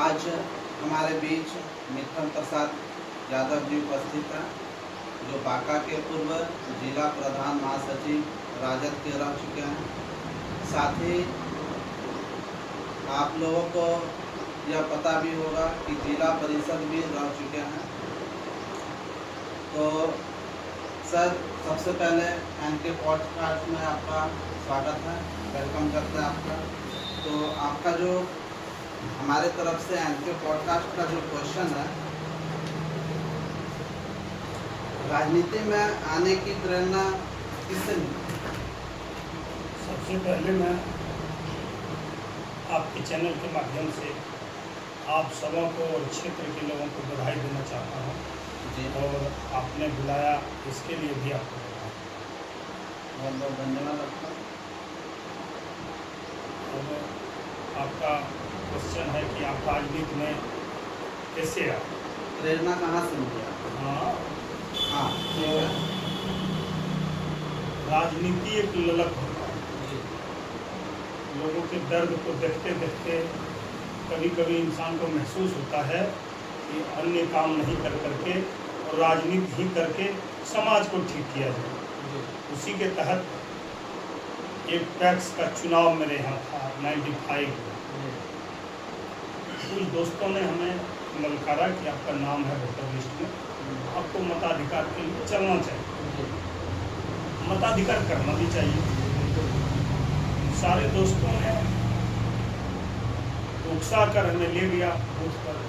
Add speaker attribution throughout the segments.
Speaker 1: आज हमारे बीच मिथुन प्रसाद यादव जी उपस्थित हैं, जो बांका के पूर्व जिला प्रधान महासचिव राजद के रह चुके हैं। साथ ही आप लोगों को यह पता भी होगा कि जिला परिषद भी रह चुके हैं। तो सर, सबसे पहले एनके पॉडकास्ट में आपका स्वागत है, वेलकम करते हैं आपका। तो आपका जो हमारे तरफ से एनके पॉडकास्ट का जो क्वेश्चन है, राजनीति में आने की प्रेरणा किससे मिली?
Speaker 2: सबसे पहले मैं आपके चैनल के माध्यम से आप सबों को और क्षेत्र के लोगों को बधाई देना चाहता हूँ
Speaker 1: जी,
Speaker 2: और आपने बुलाया इसके लिए भी आपको बधाई।
Speaker 1: बहुत बहुत धन्यवाद आपका।
Speaker 2: अब आपका क्वेश्चन है कि आप राजनीति में कैसे आए?
Speaker 1: प्रेरणा कहाँ से मिली आपको?
Speaker 2: हाँ,
Speaker 1: तो
Speaker 2: राजनीति एक ललक होता है।
Speaker 1: जी,
Speaker 2: लोगों के दर्द को देखते देखते कभी कभी इंसान को महसूस होता है कि अन्य काम नहीं कर करके और राजनीति ही करके समाज को ठीक किया जाए।
Speaker 1: जी,
Speaker 2: उसी के तहत एक टैक्स का चुनाव मेरे यहाँ था 95 में।
Speaker 1: जी,
Speaker 2: कुछ दोस्तों ने हमें ललकारा कि आपका नाम है वोटर लिस्ट में, आपको मताधिकार के लिए चलना चाहिए,
Speaker 1: जी,
Speaker 2: मताधिकार करना भी चाहिए। सारे दोस्तों ने उकसा कर हमें ले लिया बूथ पर।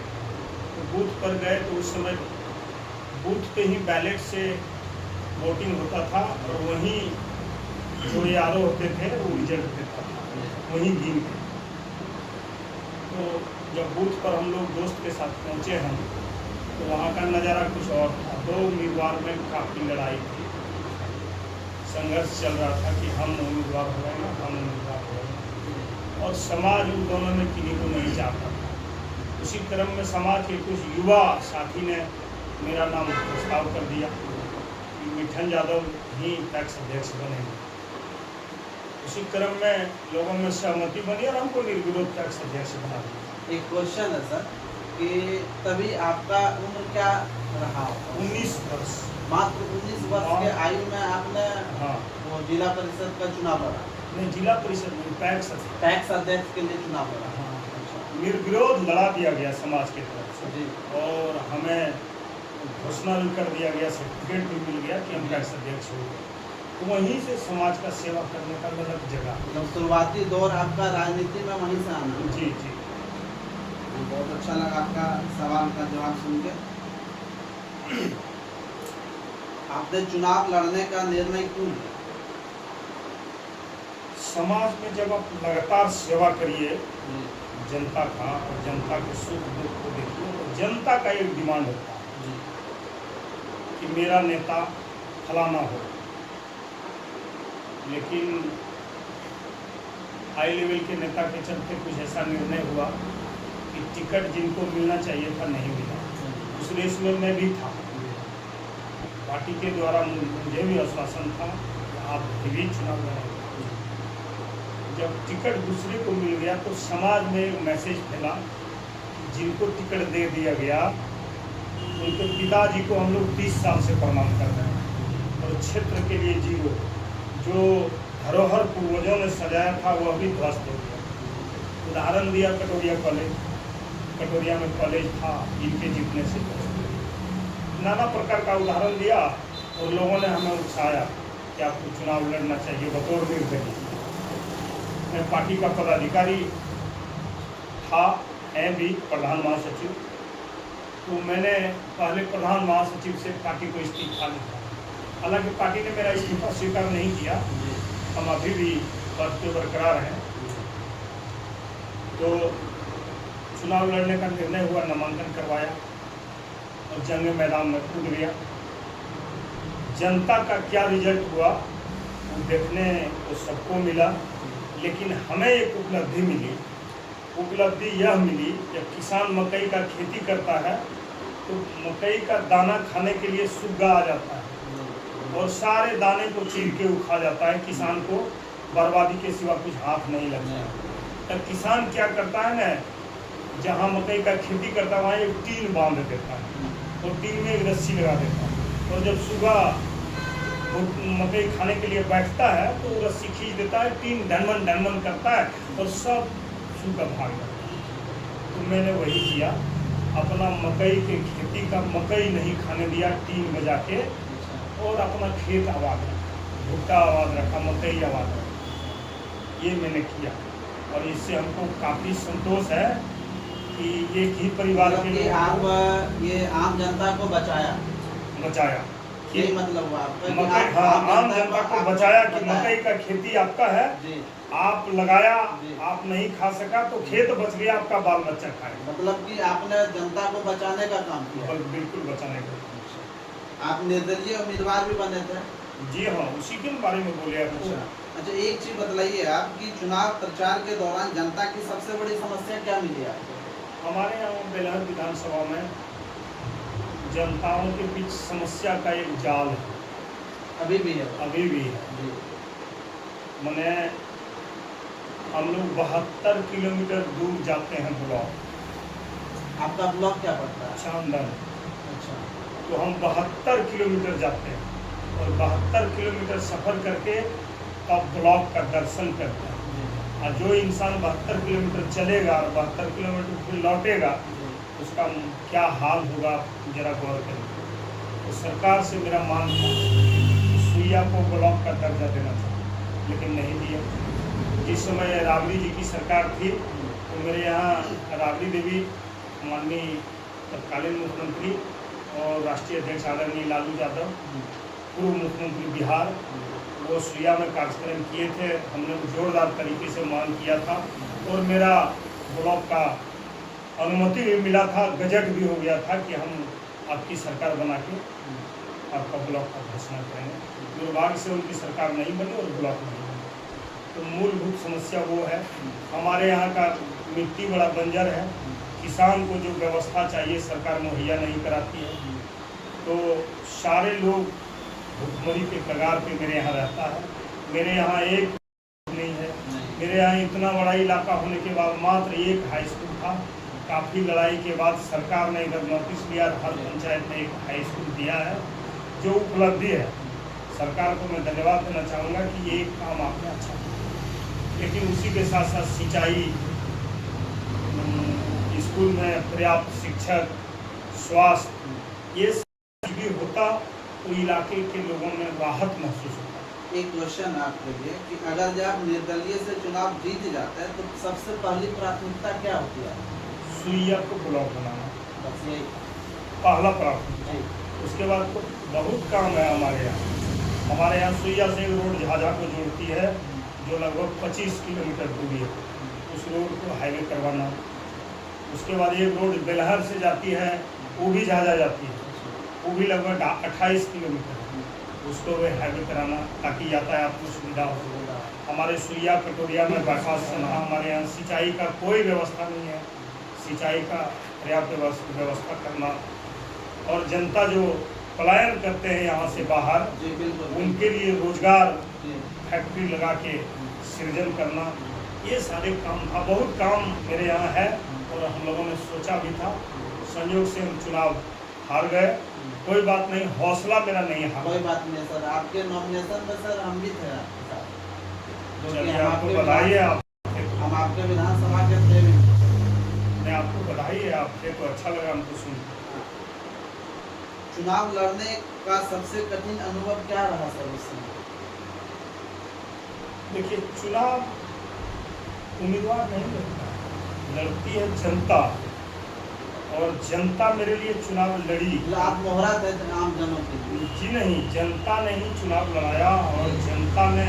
Speaker 2: तो बूथ पर गए तो उस समय बूथ पे ही बैलेट से वोटिंग होता था और वहीं जो यारो होते थे वो रिजल्ट देता था, वहीं गिन के। तो जब बूथ पर हम लोग दोस्त के साथ पहुँचे हम, तो वहाँ का नज़ारा कुछ और था। 2 उम्मीदवार में काफ़ी लड़ाई थी, संघर्ष चल रहा था कि हम उम्मीदवार हो गए ना, हम उम्मीदवार हो गए, और समाज उन दोनों में किसी को नहीं चाहता था। उसी क्रम में समाज के कुछ युवा साथी ने मेरा नाम प्रस्ताव कर दिया कि मिथुन यादव ही टैक्स अध्यक्ष बनेंगे। उसी क्रम में लोगों में सहमति बनी और हमको निर्विरोध टैक्स अध्यक्ष बना दिया।
Speaker 1: एक क्वेश्चन है सर कि तभी आपका उम्र क्या रहा?
Speaker 2: 19 वर्ष।
Speaker 1: मात्र 19 वर्ष के आयु में आपने
Speaker 2: हाँ,
Speaker 1: वो जिला परिषद का चुनाव लड़ा,
Speaker 2: नहीं, जिला परिषद में टैक्स
Speaker 1: टैक्स अध्यक्ष के लिए चुनाव लड़ा।
Speaker 2: हाँ,
Speaker 1: अच्छा,
Speaker 2: निर्विरोध लड़ा दिया गया समाज की तरफ से,
Speaker 1: जी,
Speaker 2: और हमें घोषणा भी कर दिया गया, सर्टिफिकेट भी मिल गया कि हम टैक्स अध्यक्ष हो गए। तो वहीं से समाज का सेवा करने का ललक जगा।
Speaker 1: मतलब शुरुआती दौर आपका राजनीति में वहीं से आना।
Speaker 2: जी जी।
Speaker 1: बहुत अच्छा लगा आपका सवाल का जवाब सुन के। आपने चुनाव लड़ने का निर्णय क्यों लिया?
Speaker 2: समाज में जब आप लगातार सेवा करिए
Speaker 1: जी,
Speaker 2: जनता का, और जनता के सुख दुख को देखिए, तो जनता का एक डिमांड होता है
Speaker 1: जी,
Speaker 2: कि मेरा नेता फलाना हो। लेकिन हाई लेवल के नेता के चलते कुछ ऐसा निर्णय हुआ कि टिकट जिनको मिलना चाहिए था नहीं मिला। उस रेस में मैं भी था। पार्टी के द्वारा मुझे भी आश्वासन था कि आप भी चुनाव लड़ेंगे। जब टिकट दूसरे को मिल गया तो समाज में एक मैसेज फैला, जिनको टिकट दे दिया गया उनके पिताजी को हम लोग 30 साल से प्रणाम कर रहे हैं, और क्षेत्र के लिए जीरो, जो धरोहर पूर्वजों ने सजाया था वह भी ध्वस्त हो गया। उदाहरण दिया कटोरिया कॉलेज, कटोरिया में कॉलेज था, इनके जीतने से नाना प्रकार का उदाहरण दिया, और लोगों ने हमें उकसाया कि आपको चुनाव लड़ना चाहिए बतौर निर्दलीय। मैं पार्टी का पदाधिकारी था, है भी प्रधान महासचिव, तो मैंने पहले प्रधान महासचिव से पार्टी को इस्तीफा लिखा। हालांकि पार्टी ने मेरा इस्तीफा स्वीकार नहीं किया, हम अभी भी पद पे बरकरार हैं। तो चुनाव लड़ने का निर्णय हुआ, नामांकन करवाया और जंग मैदान में कूद गया। जनता का क्या रिजल्ट हुआ वो देखने को सबको मिला, लेकिन हमें एक उपलब्धि मिली। उपलब्धि यह मिली, जब किसान मकई का खेती करता है तो मकई का दाना खाने के लिए सुग्गा आ जाता है और सारे दाने को चीर के वो खा जाता है। किसान को बर्बादी के सिवा कुछ हाथ नहीं लगता। तब किसान क्या करता है ना, जहाँ मकई का खेती करता है वहाँ एक टीन बांध देता है और टीन में एक रस्सी लगा देता है, और जब सुबह वो मकई खाने के लिए बैठता है तो वो रस्सी खींच देता है, टीन ढनमन करता है और सब सूखा भाग जाता है। तो मैंने वही किया, अपना मकई के खेती का मकई नहीं खाने दिया, टीन बजा के, और अपना खेत आबाद रखा, भुट्टा आबाद रखा, मकई आबाद रखा। ये मैंने किया और इससे हमको काफ़ी संतोष है कि एक ही परिवार के
Speaker 1: मतलब आप ये आम जनता को बचाया, यही मतलब हुआ आपका कि
Speaker 2: मकई,
Speaker 1: आप
Speaker 2: हाँ, आम जनता को बचाया कि
Speaker 1: बताया।
Speaker 2: मकई का खेती आपका है,
Speaker 1: जी,
Speaker 2: आप लगाया,
Speaker 1: जी।
Speaker 2: आप नहीं खा सका तो खेत बच गया, आपका बाल बच्चा खाएगा।
Speaker 1: मतलब कि आपने जनता को बचाने का काम किया।
Speaker 2: बिल्कुल बचाने का।
Speaker 1: आप निर्दलीय उम्मीदवार भी बने थे।
Speaker 2: जी हाँ, उसी के बारे में बोले आपको।
Speaker 1: अच्छा, एक चीज बताइए आप कि चुनाव प्रचार के दौरान जनता की सबसे बड़ी समस्या क्या मिली आपको?
Speaker 2: हमारे यहाँ बेलहर विधानसभा में जनताओं के बीच समस्या का एक जाल है,
Speaker 1: अभी भी है?
Speaker 2: अभी भी है।
Speaker 1: जी।
Speaker 2: मैंने हम लोग 72 किलोमीटर दूर जाते हैं ब्लॉक,
Speaker 1: आपका ब्लॉक क्या पड़ता है?
Speaker 2: चांदन।
Speaker 1: अच्छा,
Speaker 2: तो हम 72 किलोमीटर जाते हैं और 72 किलोमीटर सफ़र करके तब ब्लॉक का दर्शन करते हैं।
Speaker 1: जी,
Speaker 2: और जो इंसान 72 किलोमीटर चलेगा और 72 किलोमीटर फिर लौटेगा,
Speaker 1: जी।
Speaker 2: उसका क्या हाल होगा जरा गौर करें। तो सरकार से मेरा मांग था कि सुइया को ब्लॉक का दर्जा देना चाहिए, लेकिन नहीं दिया। जिस समय राबड़ी जी की सरकार थी तो मेरे यहाँ राबड़ी देवी, माननीय तत्कालीन मुख्यमंत्री और राष्ट्रीय अध्यक्ष आदरणीय लालू यादव, पूर्व मुख्यमंत्री बिहार, वो सुइया में कार्यक्रम किए थे। हमने जोरदार तरीके से मांग किया था और मेरा ब्लॉक का अनुमति भी मिला था, गजट भी हो गया था कि हम आपकी सरकार बना के आपका ब्लॉक का घोषणा करेंगे। दुर्भाग्य से उनकी सरकार नहीं बनी और ब्लॉक नहीं बनी। तो मूलभूत समस्या वो है। हमारे यहाँ का मिट्टी बड़ा बंजर है, किसान को जो व्यवस्था चाहिए सरकार मुहैया नहीं कराती है। तो सारे लोग भुखमरी के कगार पे मेरे यहाँ रहता है। मेरे यहाँ एक नहीं है, मेरे यहाँ इतना बड़ा इलाका होने के बाद मात्र एक हाई स्कूल था। काफ़ी लड़ाई के बाद सरकार ने इधर नोटिस दिया, हर पंचायत में एक हाई स्कूल दिया है, जो उपलब्धि है। सरकार को मैं धन्यवाद देना चाहूँगा कि ये एक काम आपने अच्छा किया। लेकिन उसी के साथ साथ सिंचाई, स्कूल में पर्याप्त शिक्षक, स्वास्थ्य, ये सब भी होता तो इलाके के लोगों में राहत महसूस होता।
Speaker 1: एक क्वेश्चन आपके लिए कि अगर जब आप निर्दलीय से चुनाव जीत जाते हैं तो सबसे पहली प्राथमिकता क्या होती है?
Speaker 2: सुइया को ब्लॉक बनाना,
Speaker 1: बस यही।
Speaker 2: पहला प्राथमिकता।
Speaker 1: जी,
Speaker 2: उसके बाद तो बहुत काम है हमारे यहाँ। हमारे यहाँ सुइया से एक रोड झाझा को जोड़ती है, जो लगभग 25 किलोमीटर दूरी है। उस रोड को हाईवे करवाना। उसके बाद एक रोड बेलहर से जाती है, वो भी झाझा जाती है, वो भी लगभग 28 किलोमीटर है। उसको भी हाईवे कराना ताकि यातायात को सुविधा हो। हमारे सुइया कटोरिया में बरसात सना, हमारे यहाँ सिंचाई का कोई व्यवस्था नहीं है। सिंचाई का पर्याप्त व्यवस्था करना, और जनता जो पलायन करते हैं यहाँ से बाहर,
Speaker 1: जी, बिल्कुल।
Speaker 2: उनके लिए रोजगार
Speaker 1: जी,
Speaker 2: फैक्ट्री लगा के सृजन करना, ये सारे काम था। बहुत काम मेरे यहाँ है और हम लोगों ने सोचा भी था। संयोग से हम चुनाव हार गए, कोई बात नहीं, हौसला मेरा नहीं हारा।
Speaker 1: कोई बात नहीं सर, आपके नॉमिनेशन में सर हम भी थे आपके साथ। जो कि
Speaker 2: चलिए,
Speaker 1: हम
Speaker 2: आपको
Speaker 1: आपके
Speaker 2: बधाई है।
Speaker 1: हम आपके विधानसभा के थे भी।
Speaker 2: मैं आपको बधाई है, आपसे तो अच्छा लगा हमको सुन।
Speaker 1: चुनाव लड़ने का सबसे कठिन अनुभव क्या रहा सर उस समय?
Speaker 2: देखिए, चुनाव उम्मीदवार नहीं लड़ता, लड़ती है जनता, और जनता मेरे लिए चुनाव लड़ी।
Speaker 1: मतलब आप मोहरा थे आम जनों के लिए?
Speaker 2: जी नहीं, जनता ने ही चुनाव लड़ाया और जनता ने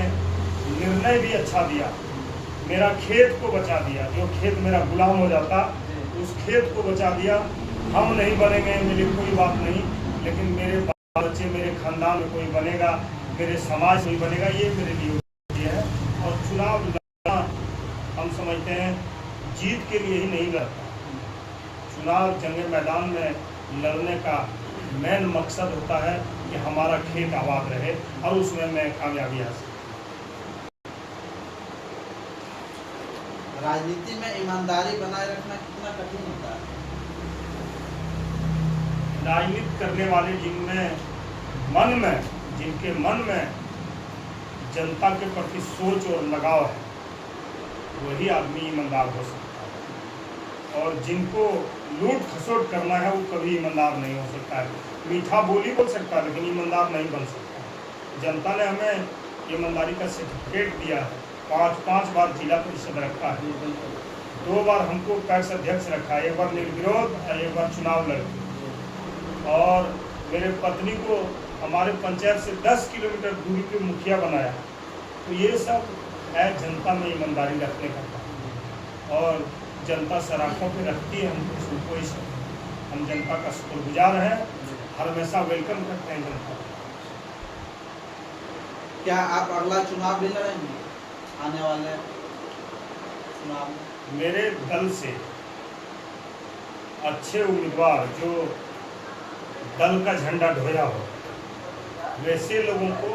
Speaker 2: निर्णय भी अच्छा दिया। मेरा खेत को बचा दिया, जो खेत मेरा गुलाम हो जाता उस खेत को बचा दिया। हम नहीं बनेंगे मेरी कोई बात नहीं, लेकिन मेरे बच्चे, मेरे खानदान में कोई बनेगा, मेरे समाज में बनेगा, ये मेरे लिए है। और चुनाव लड़ना हम समझते हैं जीत के लिए ही नहीं लड़ता। चुनाव जंग मैदान में लड़ने का मेन मकसद होता है कि हमारा खेत आबाद रहे और उसमें मैं कामयाबी हासिल।
Speaker 1: राजनीति में ईमानदारी बनाए रखना कितना कठिन होता है?
Speaker 2: राजनीति करने वाले जिनके मन में जनता के प्रति सोच और लगाव है, वही आदमी ईमानदार हो सकता है। और जिनको लूट खसोट करना है वो कभी ईमानदार नहीं हो सकता है। मीठा बोली बोल सकता है लेकिन ईमानदार नहीं बन सकता। जनता ने हमें ईमानदारी का सर्टिफिकेट दिया है। 5 बार जिला परिषद रखा है, 2 बार हमको पैक्स अध्यक्ष रखा है, 1 बार निर्विरोध और 1 बार चुनाव लड़े। और मेरे पत्नी को हमारे पंचायत से 10 किलोमीटर दूरी पे मुखिया बनाया। तो ये सब है जनता में ईमानदारी रखने का काम। और जनता सराखों पे रखती है हमको, कोई हम जनता का शुक्रगुजार हैं, हर हमेशा वेलकम करते हैं जनता।
Speaker 1: क्या आप अगला चुनाव भी लड़ेंगे आने वाले चुनाव में?
Speaker 2: मेरे दल से अच्छे उम्मीदवार जो दल का झंडा ढोया हो, वैसे लोगों को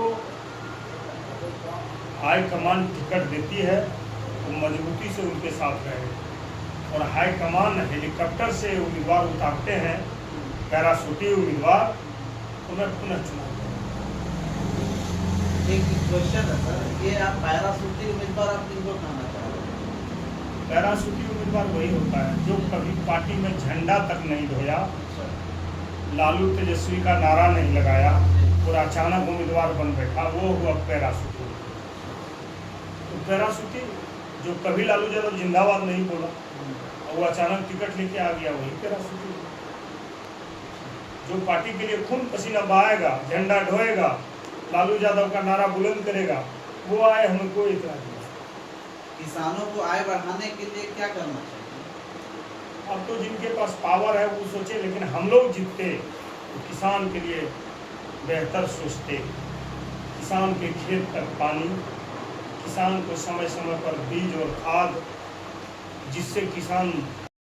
Speaker 2: हाईकमान टिकट देती है तो मजबूती से उनके साथ रहे। और हाईकमान हेलीकॉप्टर से उम्मीदवार उतारते हैं, पैराशूटी उम्मीदवार, तो मैं पुनः चुनाव करूँगा।
Speaker 1: एक क्वेश्चन है सर, ये आप पैराशूटी उम्मीदवार आप किनको कहना चाह रहे हैं?
Speaker 2: पैराशूटी उम्मीदवार वही होता है जो कभी पार्टी में झंडा तक नहीं ढोया, लालू तेजस्वी का नारा नहीं लगाया और अचानक उम्मीदवार बन बैठा, वो हुआ पैराशूटी। तो पैराशूटी जो कभी लालू यादव जिंदाबाद नहीं बोला और वो अचानक टिकट लेके आ गया, वही पैराशूटी। जो पार्टी के लिए खून पसीना बहाएगा, झंडा ढोएगा, लालू यादव का नारा बुलंद करेगा, वो आए, हमें कोई इतराज नहीं।
Speaker 1: किसानों को आय बढ़ाने के लिए क्या करना चाहिए?
Speaker 2: अब तो जिनके पास पावर है वो सोचे, लेकिन हम लोग जीतते तो किसान के लिए बेहतर सोचते। किसान के खेत तक पानी, किसान को समय समय पर बीज और खाद, जिससे किसान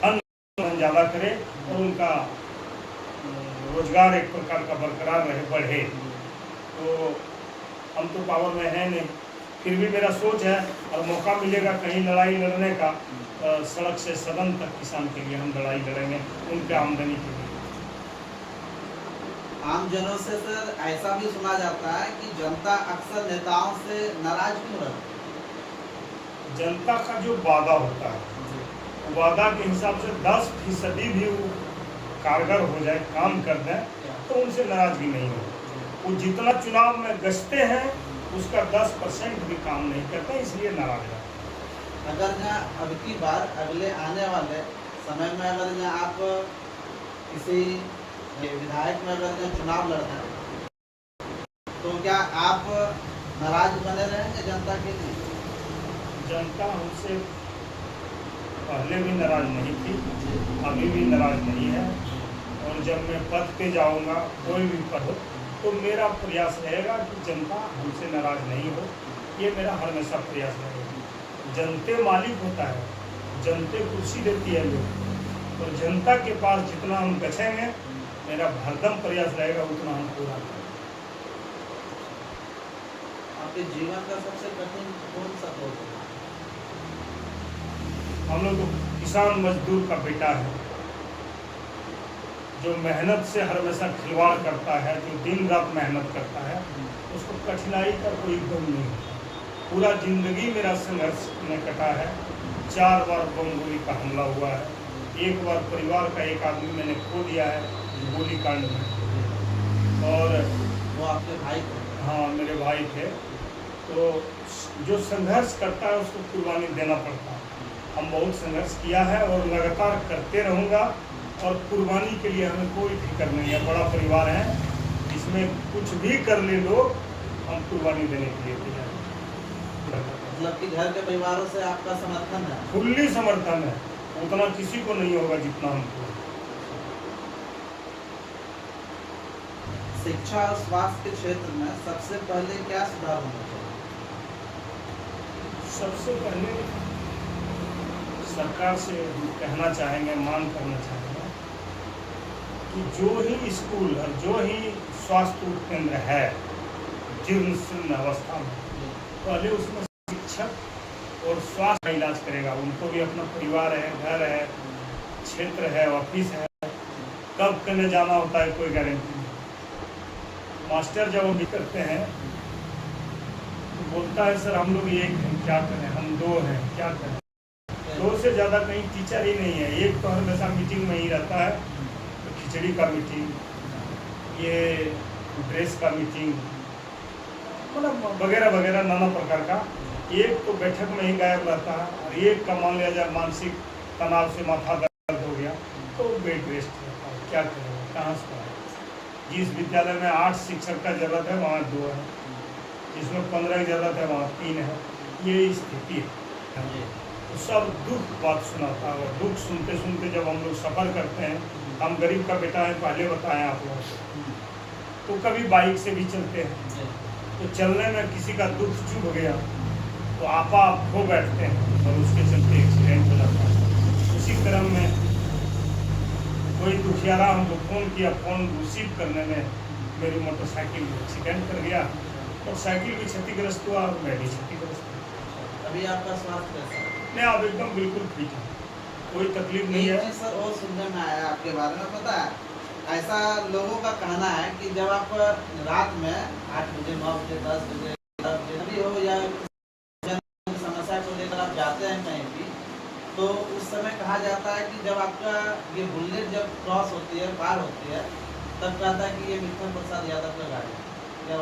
Speaker 2: धन ज़्यादा करे और उनका रोजगार एक प्रकार का बरकरार रहे, बढ़े। तो हम तो पावर में है नहीं, फिर भी मेरा सोच है और मौका मिलेगा कहीं लड़ाई लड़ने का, सड़क से सदन तक किसान के लिए हम लड़ाई लड़ेंगे, उनके आमदनी के लिए।
Speaker 1: आम जनों से सर ऐसा भी सुना जाता है कि जनता अक्सर नेताओं से नाराज क्यों रहती है?
Speaker 2: जनता का जो वादा होता है, वादा के हिसाब से 10% भी वो कारगर हो जाए, काम कर दें, तो उनसे नाराजगी नहीं हो। वो जितना चुनाव में गश्ते हैं उसका 10% भी काम नहीं करते, इसलिए नाराज है।
Speaker 1: अगर जहाँ अब की बार अगले आने वाले समय में अगर जहाँ आप किसी विधायक में अगर जहाँ चुनाव लड़ते हैं, तो क्या आप नाराज बने रहेंगे जनता के लिए?
Speaker 2: जनता हमसे पहले भी नाराज नहीं थी, अभी भी नाराज नहीं है। और जब मैं पद पे जाऊंगा, कोई भी पद हो, तो मेरा प्रयास रहेगा कि जनता हमसे नाराज नहीं हो। ये मेरा हमेशा प्रयास रहेगा। जनते मालिक होता है, जनते कुर्सी देती है लोग, और जनता के पास जितना हम बचेंगे, मेरा हरदम प्रयास रहेगा उतना हम पूरा करें।
Speaker 1: आपके जीवन का सबसे कठिन कौन सा दौर है?
Speaker 2: हम लोग तो किसान मजदूर का बेटा है, जो मेहनत से हर हमेशा खिलवाड़ करता है, जो दिन रात मेहनत करता है, उसको कठिनाई का कोई गम नहीं होता। पूरा जिंदगी मेरा संघर्ष में कटा है। 4 बार बम गोली का हमला हुआ है, 1 बार परिवार का एक आदमी मैंने खो दिया है गोली कांड में। और
Speaker 1: वो आपके भाई थे?
Speaker 2: हाँ, मेरे भाई थे। तो जो संघर्ष करता है उसको कुर्बानी देना पड़ता है। हम बहुत संघर्ष किया है और लगातार करते रहूँगा, और कुर्बानी के लिए हमें कोई फिक्र नहीं है। बड़ा परिवार है, इसमें कुछ भी कर ले लोग, हम कुर्बानी देने के लिए तैयार हैं।
Speaker 1: मतलब कि घर के परिवारों से आपका समर्थन है?
Speaker 2: फुल्ली समर्थन है, उतना किसी को नहीं होगा जितना हमको।
Speaker 1: शिक्षा और स्वास्थ्य के क्षेत्र में सबसे पहले क्या सुधार होना चाहिए?
Speaker 2: सबसे पहले सरकार से कहना चाहेंगे, मांग करना चाहेंगे कि जो ही स्कूल और जो ही स्वास्थ्य केंद्र है जीर्ण शीर्ण अवस्था में, पहले उसमें शिक्षक और स्वास्थ्य का इलाज करेगा। उनको भी अपना परिवार है, घर है, क्षेत्र है, ऑफिस है, कब करने जाना होता है कोई गारंटी नहीं। मास्टर जब हम भी करते हैं तो बोलता है सर हम लोग एक हैं, क्या करें, हम दो हैं, क्या करें। दो से ज़्यादा कहीं टीचर ही नहीं है। एक तो हमेशा मीटिंग में ही रहता है, तो खिचड़ी का मीटिंग, ये ड्रेस का मीटिंग, मतलब वगैरह वगैरह नाना प्रकार का। एक तो बैठक में ही गायब रहता है, और एक का मान लिया जाए मानसिक तनाव से माथा दर्द हो गया तो बेड रेस्ट रहता है। क्या करेगा, कहाँ से पढ़ाए। जिस विद्यालय में 8 शिक्षक का जरूरत है वहाँ 2 है, जिसमें 15 की जरूरत है वहाँ 3 है। ये स्थिति है। तो सब दुख बात सुनाता है, और दुख सुनते सुनते जब हम लोग सफ़र करते हैं, हम गरीब का बेटा है, पहले बताएं आप लोगों को, तो कभी बाइक से भी चलते हैं, तो चलने में किसी का दुख चुभ गया तो आपा खो बैठते हैं और उसके चलते एक्सीडेंट हो जाता है। उसी क्रम में कोई दुखियारा हमको फ़ोन किया, फ़ोन रिसीव करने में मेरी मोटरसाइकिल एक्सीडेंट कर गया और साइकिल भी क्षतिग्रस्त हुआ और मैं भी क्षतिग्रस्त हुआ।
Speaker 1: अभी आपका स्वास्थ्य कैसा है?
Speaker 2: नहीं, आप एकदम बिल्कुल ठीक है, कोई तकलीफ नहीं है।
Speaker 1: सर और सुनने में आया आपके बारे में, पता है ऐसा लोगों का कहना है कि जब आप रात में 8 बजे 9 बजे 10 बजे भी हो या समस्या को लेकर आप जाते हैं कहीं भी, तो उस समय कहा जाता है कि जब आपका ये बुलेट जब क्रॉस होती है, पार होती है, तब कहता है कि ये मिथुन प्रसाद यादव का गाड़ी है, या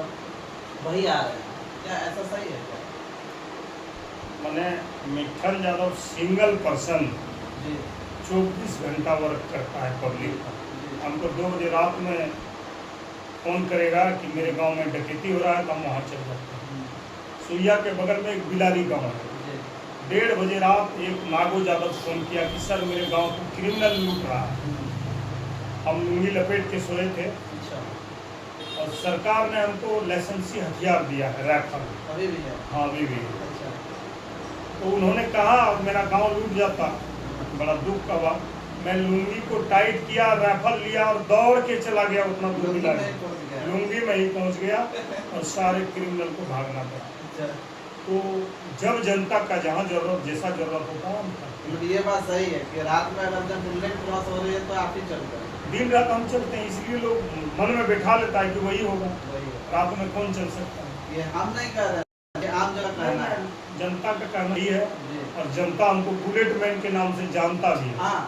Speaker 1: वही आ रहे हैं, क्या ऐसा सही है क्या?
Speaker 2: मैंने मिथुन यादव सिंगल पर्सन
Speaker 1: जी
Speaker 2: 24 घंटा वर्क करता है पब्लिक का। हमको 2 बजे रात में फ़ोन करेगा कि मेरे गांव में डकैती हो रहा है, तो हम वहाँ चल जाते हैं। सुइया के बगल में एक बिलारी गांव है, 1:30 बजे रात एक नागो यादव फ़ोन किया कि सर मेरे गांव को क्रिमिनल लूट रहा है। हम लुंगी लपेट के सोए थे, और सरकार ने हमको लाइसेंसी हथियार दिया है, राइफल।
Speaker 1: अभी भी है?
Speaker 2: हाँ अभी भी।
Speaker 1: अच्छा।
Speaker 2: तो उन्होंने कहा मेरा गांव लूट जाता, बड़ा दुख का हुआ। मैं लुंगी को टाइट किया, राइफल लिया और दौड़ के चला गया उतना दूर मिला, लुंगी में ही पहुंच गया और सारे क्रिमिनल को भागना पड़ा।
Speaker 1: अच्छा।
Speaker 2: तो जब जनता का जहाँ जरूरत, जैसा जरूरत होता है हम करते हैं।
Speaker 1: ये बात सही है कि रात में अगर जब बुलेट क्रॉस हो रही है तो आप ही चलते हैं।
Speaker 2: दिन रात हम चलते हैं, इसलिए लोग मन में बैठा लेता है कि वही होगा, रात में कौन चल सकता है।
Speaker 1: ये हम नहीं कह रहे, ये आम जगह कहना है,
Speaker 2: जनता का कहना ही है, और जनता हमको बुलेट मैन के नाम से जानता भी है।
Speaker 1: हाँ।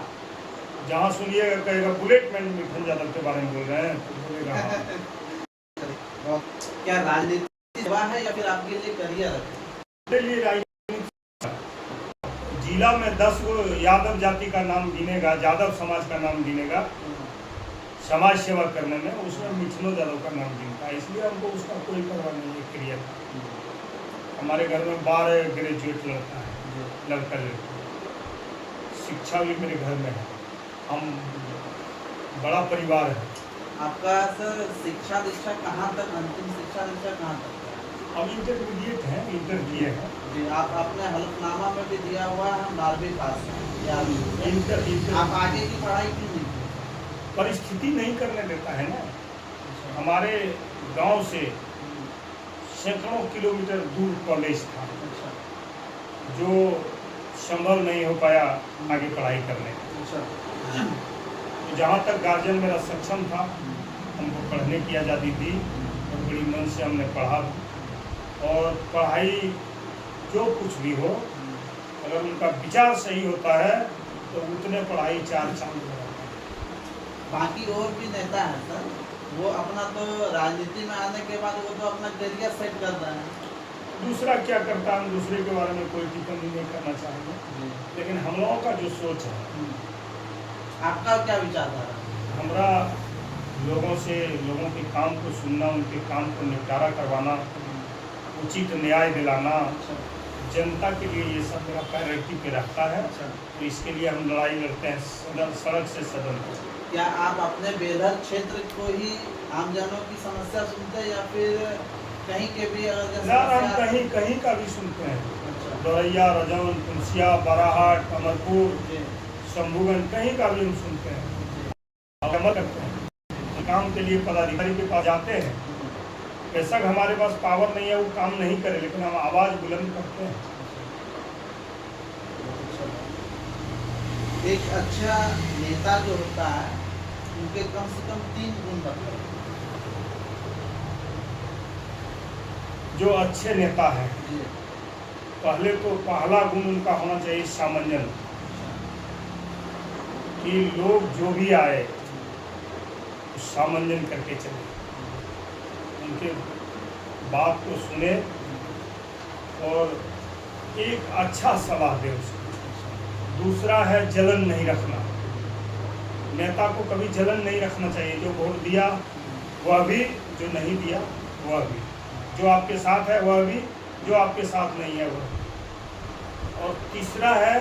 Speaker 2: जहाँ सुनिएगा कहेगा बुलेट मैन मिथुन यादव के बारे में बोल रहे हैं, तो बोलेगा हाँ।
Speaker 1: क्या राजनीति सेवा है या फिर आपके लिए करियर है?
Speaker 2: मेरे लिए राजनीति, जिला में 10 गो यादव जाति का नाम गिनेगा, यादव समाज का नाम गिनेगा समाज सेवा करने में, उसमें मिथुन यादव का नाम गिनता है। इसलिए हमको उसका कोई परवाह नहीं है करियर का। हमारे घर में 12 ग्रेजुएट लड़का है, लड़का लड़की, शिक्षा भी मेरे घर में है, हम बड़ा परिवार है।
Speaker 1: आपका सर शिक्षा दीक्षा कहाँ तक, अंतिम शिक्षा दीक्षा कहाँ तक है?
Speaker 2: हम इंटरमीडिएट हैं, इंटर किए हैं।
Speaker 1: जी, आप अपने हलफनामा में भी दिया हुआ है हम 12वीं पास हैं।
Speaker 2: इंटर
Speaker 1: आप आगे की पढ़ाई क्यों नहीं की?
Speaker 2: परिस्थिति नहीं करने देता है ना। हमारे गांव से सैकड़ों किलोमीटर दूर कॉलेज था, जो संभव नहीं हो पाया आगे पढ़ाई करने का। तो जहाँ तक गार्जियन मेरा सक्षम था, हमको पढ़ने की आज़ादी दी और बड़ी मन से हमने पढ़ा। और पढ़ाई जो कुछ भी हो, अगर उनका विचार सही होता है तो उतने पढ़ाई 4 चांद लगाता है।
Speaker 1: बाकी और भी नेता हैं सर, वो अपना तो राजनीति में आने के बाद वो तो अपना करियर सेट कर रहे हैं।
Speaker 2: दूसरा क्या करता है, दूसरे के बारे में कोई टिप्पणी नहीं करना चाहेंगे, लेकिन हम लोगों का जो सोच है,
Speaker 1: आपका क्या विचारधारा?
Speaker 2: हमारा लोगों से, लोगों के काम को सुनना, उनके काम को निपटारा करवाना, उचित न्याय दिलाना, जनता के लिए ये सब मेरा प्रायोरिटी पे रखता है। तो इसके लिए हम लड़ाई लड़ते हैं सड़क से सदन तक।
Speaker 1: क्या आप अपने बेघर क्षेत्र को ही आमजनों की समस्या सुनते हैं या फिर कहीं के भी? अगर
Speaker 2: ना, हम कहीं कहीं का भी सुनते हैं, दौरैया, रजौन, तुलसिया, बाराहाट, अमरपुर, शंभूगंज, कहीं का भी हम सुनते हैं और अमल करते हैं। काम के लिए पदाधिकारी के पास जाते हैं, बेशक हमारे पास पावर नहीं है वो काम नहीं करे, लेकिन हम आवाज़ बुलंद करते हैं।
Speaker 1: एक अच्छा नेता जो होता है उनके कम से कम 3 गुण बताइए।
Speaker 2: जो अच्छे नेता हैं,
Speaker 1: जी।
Speaker 2: पहला गुण उनका होना चाहिए सामंजस्य, कि लोग जो भी आए सामंजस्य करके चले, उनके बात को सुने और एक अच्छा सलाह दे उसको। दूसरा है जलन नहीं रखना। नेता को कभी जलन नहीं रखना चाहिए। जो वोट दिया वह भी, जो नहीं दिया वह भी, जो आपके साथ है वह भी, जो आपके साथ नहीं है वह। और तीसरा है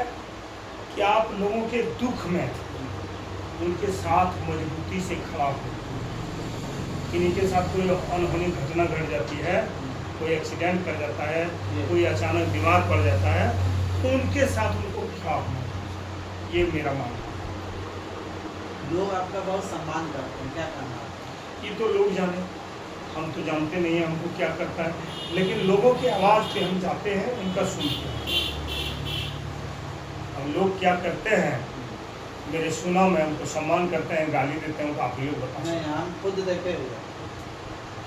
Speaker 2: कि आप लोगों के दुख में उनके साथ मजबूती से खड़ा हो। किन्हीं के साथ कोई अनहोनी घटना घट जाती है, कोई एक्सीडेंट कर जाता है, कोई अचानक बीमार पड़ जाता है, तो उनके साथ उनको खड़ा होना, ये मेरा मानना है।
Speaker 1: लोग आपका बहुत सम्मान करते हैं, क्या कहना है?
Speaker 2: ये तो लोग जाने, हम तो जानते नहीं हैं हमको क्या करता है, लेकिन लोगों की आवाज़ पे हम जाते हैं, उनका सुनते हैं। हम लोग क्या करते हैं, मेरे सुना में हमको सम्मान करते हैं, गाली देते हैं, तो आप ही लोग बताएं।
Speaker 1: नहीं, हम खुद देखे हुए।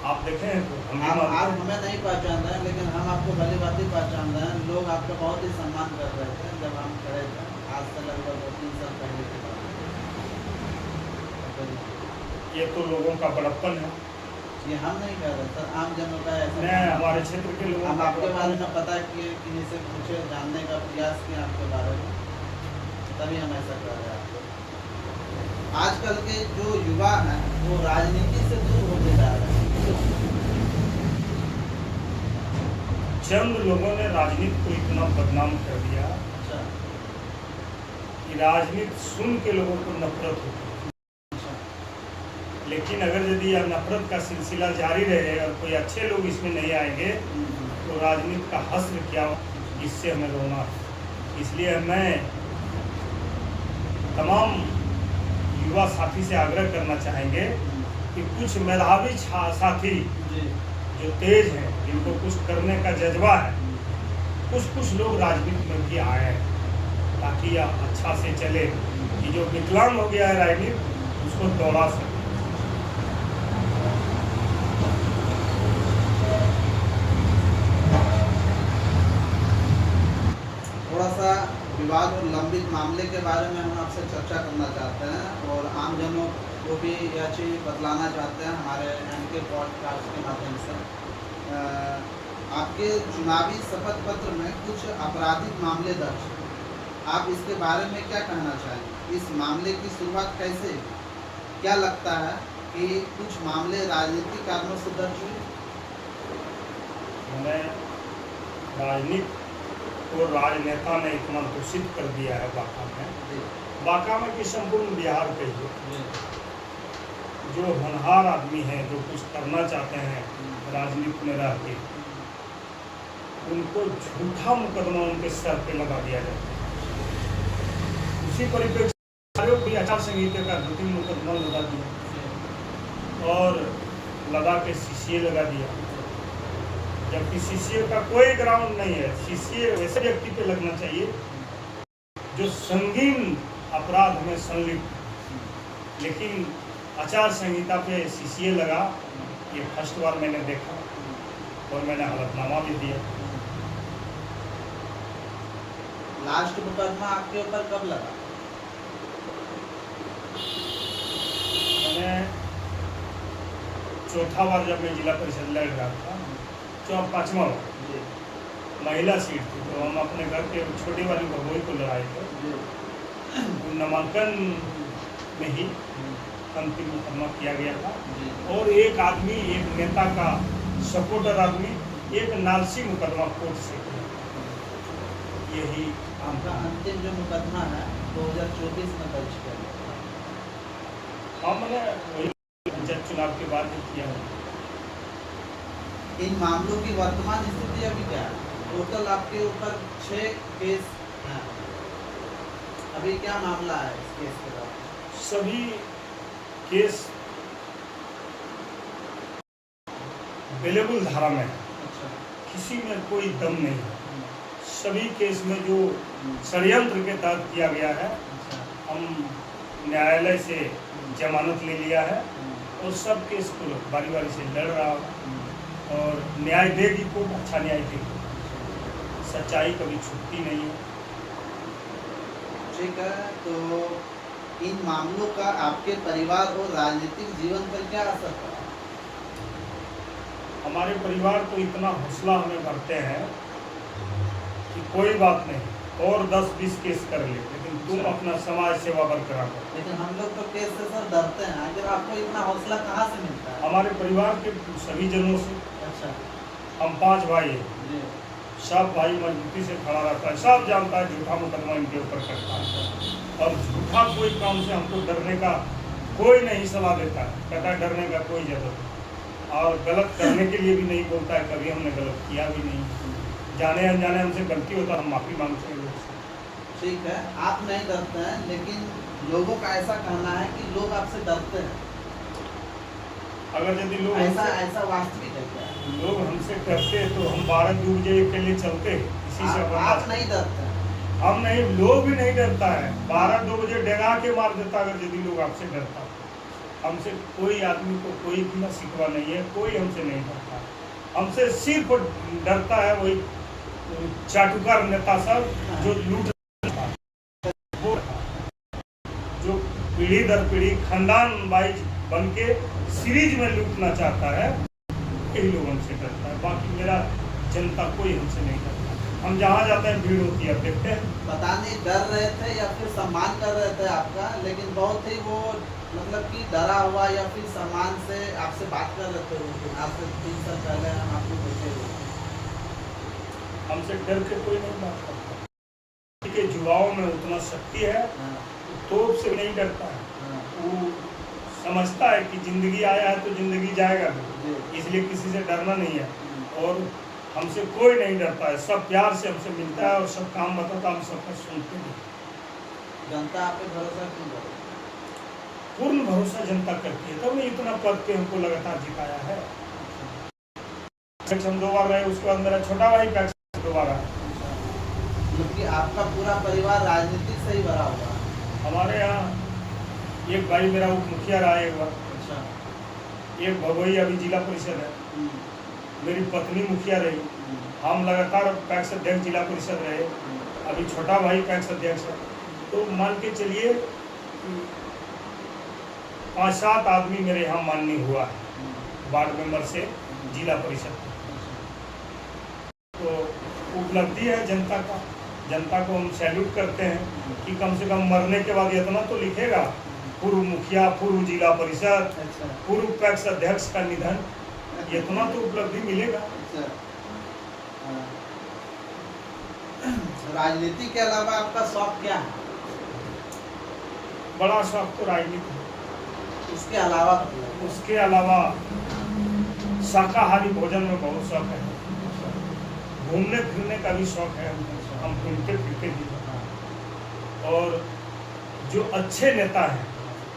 Speaker 2: आप देखे हैं तो हम भी
Speaker 1: आप
Speaker 2: मानते हैं।
Speaker 1: हमें नहीं पहचान रहे हैं, लेकिन हम आपको भली भांति पहचान रहे हैं। लोग आपका बहुत ही सम्मान कर रहे थे जब हम खड़े थे, आज से लगभग 2-3 साल पहले की बात है।
Speaker 2: ये तो लोगों का बड़प्पन है।
Speaker 1: ये हम नहीं कह रहे सर, आम जनों का ऐसा
Speaker 2: मैं हमारे क्षेत्र के लोगों
Speaker 1: हम
Speaker 2: का
Speaker 1: आपके बारे
Speaker 2: बड़प्पन-
Speaker 1: में पता किए, किसी से पूछे, जानने का प्रयास किया आपके बारे में, तभी हम ऐसा कर रहे हैं आपको। आजकल के जो युवा हैं वो राजनीति से दूर होते जा रहे हैं।
Speaker 2: चंद लोगों ने राजनीति को इतना बदनाम कर दिया
Speaker 1: अच्छा।
Speaker 2: कि राजनीति सुन के लोगों को नफरत होती है।
Speaker 1: अच्छा।
Speaker 2: लेकिन अगर यदि यह नफरत का सिलसिला जारी रहे और कोई अच्छे लोग इसमें नहीं आएंगे तो राजनीति का हश्र क्या, इससे हमें रोना है। इसलिए मैं तमाम युवा साथी से आग्रह करना चाहेंगे कि कुछ मेधावी साथी
Speaker 1: जी।
Speaker 2: जो तेज हैं, जिनको कुछ करने का जज्बा है, कुछ लोग राजनीति में भी आए हैं, ताकि यह अच्छा से चले कि जो विकलांग हो गया है राजनीति उसको दौड़ा सके।
Speaker 1: थोड़ा सा विवाद और लंबित मामले के बारे में हम आपसे चर्चा करना चाहते हैं और आमजनों को भी यह चीज़ बतलाना चाहते हैं हमारे एनके पॉडकास्ट के माध्यम से। आपके चुनावी शपथ पत्र में कुछ आपराधिक मामले दर्ज हैं। आप इसके बारे में क्या कहना चाहेंगे? इस मामले की शुरुआत कैसे हुई? क्या लगता है कि कुछ मामले राजनीतिक कारणों से दर्ज हुए?
Speaker 2: हमें राजनीति को राजनेता ने इतना दूषित कर दिया है बांका में।
Speaker 1: जी।
Speaker 2: बांका में कि संपूर्ण बिहार के
Speaker 1: जी।
Speaker 2: जो होनहार आदमी हैं, जो कुछ करना चाहते हैं राजनीति में रह के, उनको झूठा मुकदमा उनके सर पे लगा दिया जाता है। उसी परिप्रेक्ष्य भी आचार संहिता का 2-3 मुकदमा लगा दिया और लगा के सीसीए लगा दिया, जबकि सीसीए का कोई ग्राउंड नहीं है। सीसीए वैसे व्यक्ति पे लगना चाहिए जो संगीन अपराध में संलिप्त, लेकिन आचार संहिता पे सीसीए लगा। ये फर्स्ट बार मैंने देखा और मैंने हलफनामा भी दिया।
Speaker 1: लास्ट मुकदमा आपके ऊपर कब लगा?
Speaker 2: मैंने चौथा बार जब मैं जिला परिषद लड़ रहा था, 5वां बार
Speaker 1: जी।
Speaker 2: महिला सीट थी, तो हम अपने घर के छोटी वाली भगोई को लड़ाए थे।
Speaker 1: जी।
Speaker 2: नामांकन में ही अंतिम मुकदमा किया गया था
Speaker 1: जी।
Speaker 2: और एक आदमी, एक नेता का सपोर्टर आदमी, एक नालसी मुकदमा कोर्ट से किया। यही
Speaker 1: आपका अंतिम जो मुकदमा है 2024 में दर्ज किया गया।
Speaker 2: हाँ, मैंने वही पंचायत चुनाव के बाद ही किया है।
Speaker 1: इन मामलों की वर्तमान स्थिति अभी क्या है? टोटल आपके ऊपर 6 केस हैं। अभी क्या मामला है इस केस के बाद?
Speaker 2: सभी केस बेलेबल धारा में है,
Speaker 1: अच्छा।
Speaker 2: किसी में कोई दम नहीं है। सभी केस में जो षड्यंत्र के तहत किया गया है
Speaker 1: अच्छा।
Speaker 2: हम न्यायालय से जमानत ले लिया है और सब केस को बारी बारी से लड़ रहा हूँ और न्याय देगी कोर्ट, अच्छा न्याय देगी। सच्चाई कभी छुपती नहीं है।
Speaker 1: ठीक है, तो इन मामलों का आपके परिवार और राजनीतिक जीवन पर क्या असर पड़ा?
Speaker 2: हमारे परिवार को इतना हौसला हमें भरते हैं कि कोई बात नहीं, और 10-20 केस कर ले, लेकिन तुम अपना समाज सेवा बरकरार करो।
Speaker 1: लेकिन हम लोग तो केस से सर डरते हैं, आखिर आपको इतना हौसला कहाँ से मिलता है?
Speaker 2: हमारे परिवार के सभी जनों से।
Speaker 1: अच्छा
Speaker 2: हम 5 भाई हैं,
Speaker 1: जी,
Speaker 2: सब भाई मजबूती से खड़ा रहता है, सब जानता है झूठा मुकदमा इनके ऊपर करता है और झूठा कोई काम से हमको डरने का कोई नहीं सलाह देता है, कहता है डरने का कोई जरूरत नहीं, और गलत करने के लिए भी नहीं बोलता है, कभी हमने गलत किया भी नहीं। जाने अनजाने हमसे गलती होता है, हम माफ़ी मांगते हैं लोग से।
Speaker 1: ठीक है, आप नहीं डरते हैं, लेकिन लोगों का ऐसा कहना है कि लोग आपसे डरते हैं।
Speaker 2: अगर यदि लोग
Speaker 1: ऐसा वास्तविक है क्या?
Speaker 2: लोग हमसे डरते तो हम 12-2 बजे के लिए चलते, इसी से
Speaker 1: आप नहीं डरते हैं?
Speaker 2: हम नहीं, लोग भी नहीं डरता है। 12-2 बजे डगा के मार देता अगर यदि लोग आपसे डरता। हमसे कोई आदमी को कोई भी शिकवा नहीं है, कोई हमसे नहीं डरता। हमसे सिर्फ डरता है वही चाटुकार नेता सब जो लूट, जो पीढ़ी दर पीढ़ी खानदान वाइज बन के सीरीज में लूटना चाहता है, यही लोग हमसे डरता है। बाकी मेरा जनता कोई हमसे नहीं डरता। हम जहाँ जाते हैं भीड़ होती है, आप देखते हैं।
Speaker 1: पता नहीं डर रहे थे या फिर सम्मान कर रहे थे आपका, लेकिन बहुत ही वो मतलब कि डरा हुआ या फिर सम्मान से आपसे बात कर रहे थे। आज से 3 साल पहले हम आपको देखे हुए।
Speaker 2: हमसे डर के कोई नहीं बात करता। के युवाओं में उतना शक्ति है, तोप से नहीं डरता है। वो समझता है कि जिंदगी आया है तो जिंदगी जाएगा भी, इसलिए किसी से डरना नहीं है। और हमसे कोई नहीं डरता है, सब प्यार से हमसे मिलता है और सब काम बताता, हम सबका सुनते हैं।
Speaker 1: जनता आप पे भरोसा क्यों करे?
Speaker 2: पूर्ण भरोसा जनता करती है, तब नहीं इतना पद पे हमको लगातार जिताया है। हम 2 बार रहे, उसके बाद मेरा छोटा भाई पैक्स 2 बार आया।
Speaker 1: क्योंकि आपका पूरा परिवार राजनीतिक से ही भरा हुआ है।
Speaker 2: हमारे यहाँ एक भाई मेरा उप मुखिया रहा एक बार,
Speaker 1: अच्छा,
Speaker 2: एक भगोई अभी जिला परिषद है, मेरी पत्नी मुखिया रही, हम लगातार पैक्स अध्यक्ष जिला परिषद रहे, अभी छोटा भाई पैक्स अध्यक्ष है। तो मान के चलिए 5-7 आदमी मेरे यहाँ माननीय हुआ है वार्ड मेंबर से जिला परिषद। तो उपलब्धि है जनता का, जनता को हम सैल्यूट करते हैं कि कम से कम मरने के बाद इतना तो लिखेगा, पूर्व मुखिया, पूर्व जिला परिषद, पूर्व पैक्स अध्यक्ष का निधन, इतना तो उपलब्धि मिलेगा।
Speaker 1: राजनीति के अलावा आपका शौक क्या है?
Speaker 2: बड़ा शौक तो राजनीति है। उसके अलावा शाकाहारी भोजन में बहुत शौक है, घूमने फिरने का भी शौक है, हम घूमते फिरते भी हैं। और जो अच्छे नेता हैं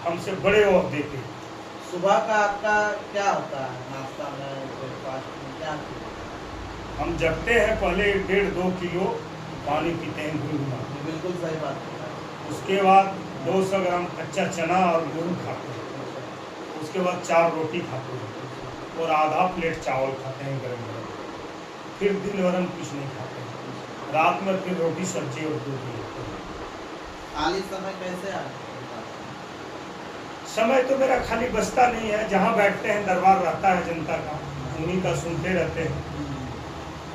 Speaker 2: हमसे बड़े ओहदे पे।
Speaker 1: सुबह का आपका क्या होता है? नाश्ता में, ब्रेकफास्ट में क्या?
Speaker 2: हम जगते हैं, पहले 1.5-2 किलो पानी पीते हैं गुनगुना,
Speaker 1: बिल्कुल सही बात है।
Speaker 2: उसके बाद 200 ग्राम कच्चा चना और गुड़ खाते हैं, उसके बाद 4 रोटी खाते हैं और आधा प्लेट चावल खाते हैं गरम गरम। फिर दिन भर हम कुछ नहीं खाते हैं, रात में फिर रोटी सब्जी और दूध लेते हैं।
Speaker 1: खाली समय कैसे आ?
Speaker 2: समय तो मेरा खाली बचता नहीं है, जहाँ बैठते हैं दरबार रहता है जनता का, उन्हीं का सुनते रहते हैं।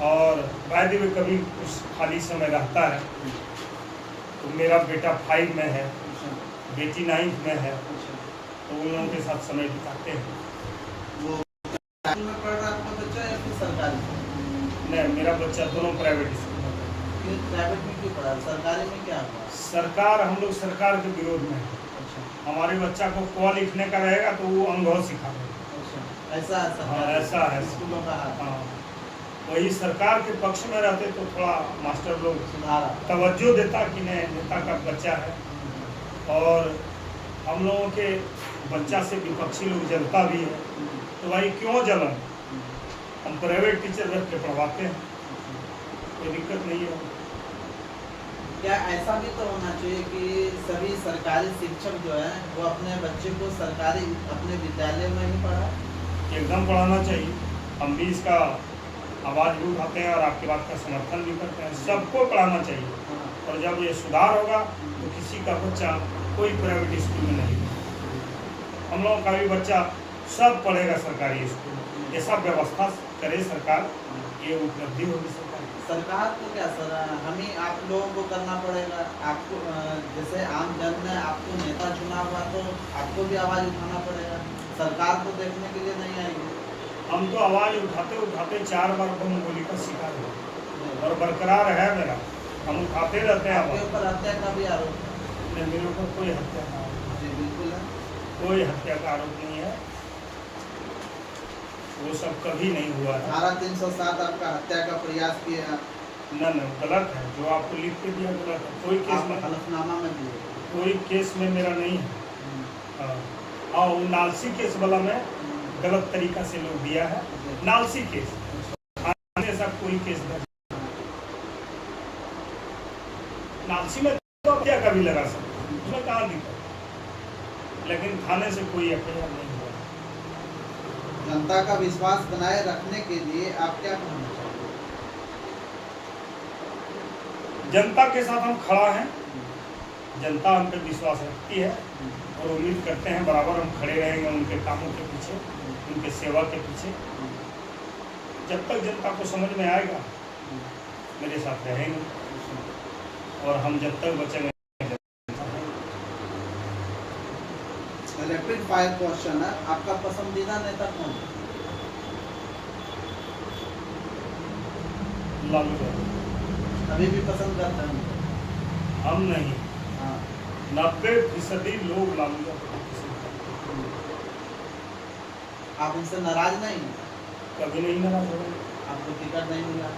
Speaker 2: और वायदे में कभी कुछ खाली समय रहता है तो मेरा बेटा 5 में है, बेटी 9th में है, तो उन लोगों के साथ समय बिताते हैं।
Speaker 1: वो में पढ़ रहा आपका बच्चा या फिर सरकारी?
Speaker 2: नहीं, मेरा बच्चा दोनों प्राइवेट स्कूल में।
Speaker 1: फिर प्राइवेट में क्यों पढ़ा? सरकारी में क्या हुआ?
Speaker 2: सरकार, हम लोग सरकार के विरोध में है। हमारे बच्चा को क लिखने का रहेगा तो वो अनुभव सिखा देगा। ऐसा है
Speaker 1: स्कूलों का।
Speaker 2: हाँ, वही सरकार के पक्ष में रहते तो थोड़ा मास्टर लोग
Speaker 1: सुधार
Speaker 2: तवज्जो देता कि नहीं नेता का बच्चा है। और हम लोगों के बच्चा से विपक्षी लोग जलता भी है, तो भाई क्यों जलन, हम प्राइवेट टीचर रख के पढ़वाते हैं, कोई दिक्कत नहीं है।
Speaker 1: क्या ऐसा भी तो होना चाहिए कि सभी सरकारी शिक्षक जो है वो अपने बच्चे को सरकारी अपने विद्यालय में ही पढ़ाए?
Speaker 2: एकदम पढ़ाना चाहिए। हम भी इसका आवाज़ भी उठाते हैं और आपकी बात का समर्थन भी करते हैं। सबको पढ़ाना चाहिए,
Speaker 1: हाँ।
Speaker 2: और जब ये सुधार होगा तो किसी का बच्चा कोई प्राइवेट स्कूल में नहीं, हम लोगों का भी बच्चा सब पढ़ेगा सरकारी स्कूल में। ये सब व्यवस्था करे सरकार, ये उपलब्धि होगी सरकार।
Speaker 1: सरकार को क्या सर, हम ही आप लोगों को करना पड़ेगा। आपको जैसे आम जन ने आपको नेता चुना हुआ तो आपको भी आवाज़ उठाना पड़ेगा, सरकार को देखने के लिए नहीं आएगी।
Speaker 2: हम तो आवाज़ उठाते उठाते 4 बार बम गोली का शिकार हुए और बरकरार है मेरा, हम उठाते रहते हैं
Speaker 1: आपके
Speaker 2: आवाज़।
Speaker 1: ऊपर हत्या का भी आरोप है?
Speaker 2: नहीं, मेरे ऊपर कोई हत्या का आरोप
Speaker 1: जी बिल्कुल है।
Speaker 2: कोई हत्या का आरोप नहीं है, वो सब कभी नहीं हुआ है।
Speaker 1: धारा 307 आपका हत्या का प्रयास किया,
Speaker 2: न गलत है, जो आपको लिख के दिया गलत है। कोई केस
Speaker 1: आप
Speaker 2: में
Speaker 1: हलफनामा में दिए।
Speaker 2: कोई केस में मेरा नहीं है। हाँ, हाँ, वो नालसी केस वाला में गलत तरीका से लोग दिया है, नालसी केस। थाने ऐसा कोई केस दर्ज, नालसी में तो हत्या का भी लगा सकते हैं, उसमें कहाँ दिक्कत, लेकिन थाने से कोई एफआईआर नहीं हुआ।
Speaker 1: जनता का विश्वास बनाए रखने के लिए आप क्या करना चाहिए?
Speaker 2: जनता के साथ हम खड़ा हैं, जनता हम पे विश्वास रखती है और उम्मीद करते हैं बराबर हम खड़े रहेंगे उनके कामों के पीछे, उनके सेवा के पीछे। जब तक जनता को समझ में आएगा मेरे साथ रहेंगे, और हम जब तक बचेंगे।
Speaker 1: रैपिड फायर क्वेश्चन है, आपका पसंदीदा नेता कौन है?
Speaker 2: लालू यादव।
Speaker 1: अभी भी पसंद करते हैं?
Speaker 2: हम नहीं,
Speaker 1: हाँ।
Speaker 2: 90% लोग लालू यादव को पसंद करते हैं।
Speaker 1: आप उनसे नाराज नहीं हैं?
Speaker 2: कभी नहीं नाराज हो,
Speaker 1: आपको टिकट नहीं मिला?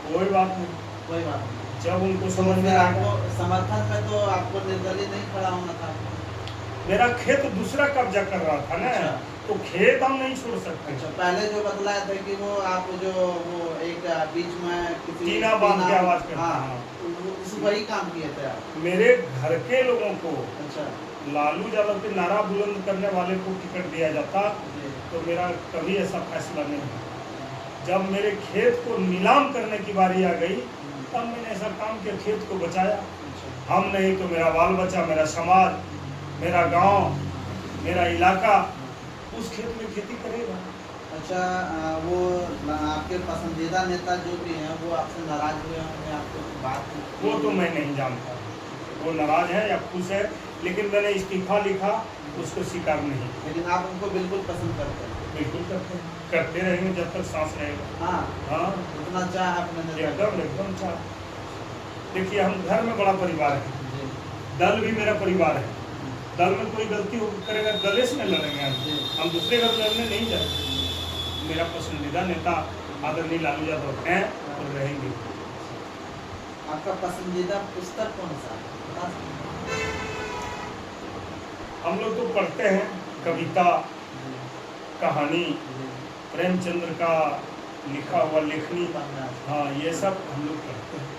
Speaker 2: कोई बात नहीं,
Speaker 1: कोई बात नहीं।
Speaker 2: जब उनको समझ में
Speaker 1: फिर
Speaker 2: आएगा।
Speaker 1: आपको समर्थन में तो आपको निर्दलीय नहीं खड़ा होना था?
Speaker 2: मेरा खेत दूसरा कब्जा कर रहा था ना,
Speaker 1: अच्छा।
Speaker 2: तो खेत हम नहीं छोड़ सकते।
Speaker 1: अच्छा, पहले जो बतलाया था कि वो आप जो वो एक बीच में किसी
Speaker 2: टीना बांध के आवाज करता।
Speaker 1: हाँ, उस वही काम किए थे आप?
Speaker 2: मेरे घर के लोगों को
Speaker 1: अच्छा
Speaker 2: लालू यादव के नारा बुलंद करने वाले को टिकट दिया जाता,
Speaker 1: जी।
Speaker 2: तो मेरा कभी ऐसा फैसला नहीं हुआ। जब मेरे खेत को नीलाम करने की बारी आ गई, तब मैंने ऐसा काम किया, खेत को बचाया।
Speaker 1: अच्छा।
Speaker 2: हम नहीं तो मेरा बाल बच्चा, मेरा समाज, मेरा गांव, मेरा इलाका उस खेत में खेती करेगा।
Speaker 1: अच्छा, वो आपके पसंदीदा नेता जो भी हैं वो आपसे नाराज हुए होंगे, आपको बात
Speaker 2: वो तो मैं नहीं जानता, वो नाराज है या खुश है, लेकिन मैंने इस्तीफा लिखा, उसको स्वीकार नहीं।
Speaker 1: लेकिन आप उनको बिल्कुल पसंद करते हैं?
Speaker 2: बिल्कुल करते रहेंगे जब तक सांस रहेगा।
Speaker 1: हाँ
Speaker 2: हाँ,
Speaker 1: उतना चाह आपने नेता
Speaker 2: एकदम चाह। देखिए, हम घर में बड़ा परिवार है,
Speaker 1: जी।
Speaker 2: दल भी मेरा परिवार है। दल में कोई गलती करेगा, दले से लड़ेंगे हम दूसरे घर लड़ने नहीं जाएंगे। मेरा पसंदीदा नेता आदरणीय लालू यादव हैं और रहेंगे।
Speaker 1: आपका पसंदीदा पुस्तक कौन सा है, बता सकते हैं?
Speaker 2: हम लोग तो पढ़ते हैं कविता, कहानी, प्रेमचंद्र का लिखा हुआ लेखनी, हाँ, ये सब हम लोग पढ़ते हैं।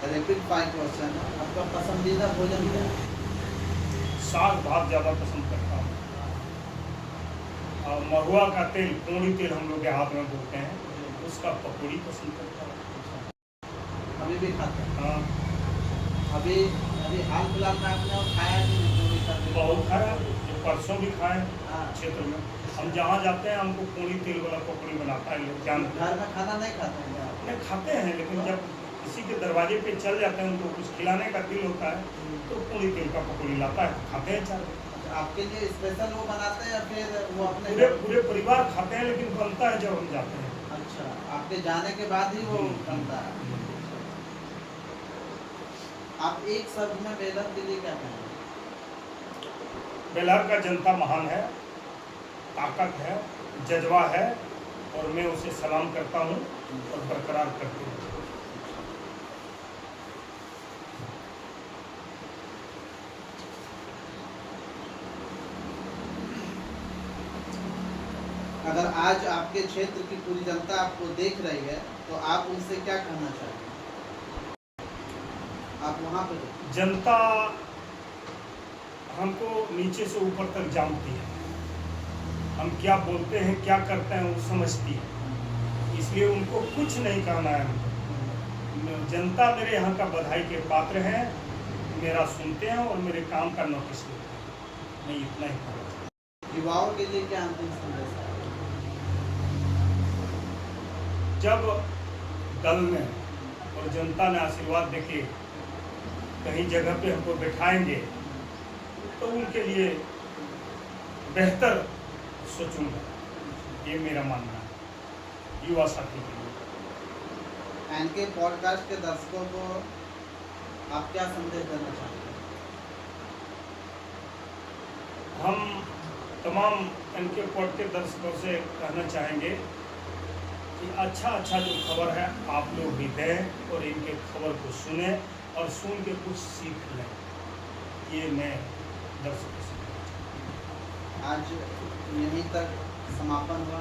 Speaker 1: रैपिड फायर क्वेश्चन है, आपका पसंदीदा भोजन क्या है?
Speaker 2: साग भात ज़्यादा पसंद करता हूँ, और महुआ का तेल, पूड़ी तेल हम लोग के हाथ में बोलते हैं, उसका पकौड़ी पसंद करता हूँ।
Speaker 1: अभी भी खाते हैं?
Speaker 2: हाँ,
Speaker 1: अभी अभी हाल फिलहाल में आपने वो खाया कि नहीं? पूरी सब्जी?
Speaker 2: बहुत खाया, जो परसों भी खाए
Speaker 1: हाँ।
Speaker 2: क्षेत्र में। हम जहाँ जाते हैं हमको पूड़ी तेल वाला पकौड़ी बनाता है लोग जानते हैं।
Speaker 1: घर में खाना नहीं खाते हैं आप?
Speaker 2: नहीं, खाते हैं, लेकिन जब किसी के दरवाजे पे चल जाते हैं, उनको कुछ खिलाने का दिल होता है, तो पूरी तेल का पकौड़ी लाता है, खाते हैं 4 दिन।
Speaker 1: अच्छा, आपके लिए स्पेशल वो बनाते हैं या फिर वो अपने
Speaker 2: पूरे परिवार खाते हैं, लेकिन बनता है जब हम जाते हैं।
Speaker 1: अच्छा, आपके जाने के बाद ही वो बनता है? आप एक शब्द में बेलर के लिए क्या कहेंगे?
Speaker 2: बेलहर का जनता महान है, ताकत है, जज्बा है, और मैं उसे सलाम करता हूँ और बरकरार करती हूँ।
Speaker 1: अगर आज आपके क्षेत्र की पूरी जनता आपको देख रही है तो आप उनसे क्या कहना चाहेंगे? आप वहाँ पे थे?
Speaker 2: जनता हमको नीचे से ऊपर तक जानती है, हम क्या बोलते हैं क्या करते हैं वो समझती है, इसलिए उनको कुछ नहीं कहना है हमको। जनता मेरे यहाँ का बधाई के पात्र है, मेरा सुनते हैं और मेरे काम का नोटिस लेते हैं। मैं इतना ही कहना चाहता हूँ।
Speaker 1: युवाओं के लिए क्या अंतिम संदेश है?
Speaker 2: जब दल ने और जनता ने आशीर्वाद देके कहीं जगह पे हमको बैठाएंगे तो उनके लिए बेहतर सोचूंगा, ये मेरा मानना है युवा साथी के लिए।
Speaker 1: एनके पॉडकास्ट के दर्शकों को आप क्या संदेश देना चाहते हैं?
Speaker 2: हम तमाम एनके पॉड के दर्शकों से कहना चाहेंगे कि अच्छा जो खबर है आप लोग भी दें और इनके खबर को सुने और सुन के कुछ सीख लें, ये मैं दर्शकों से
Speaker 1: आज यहीं तक समापन हुआ।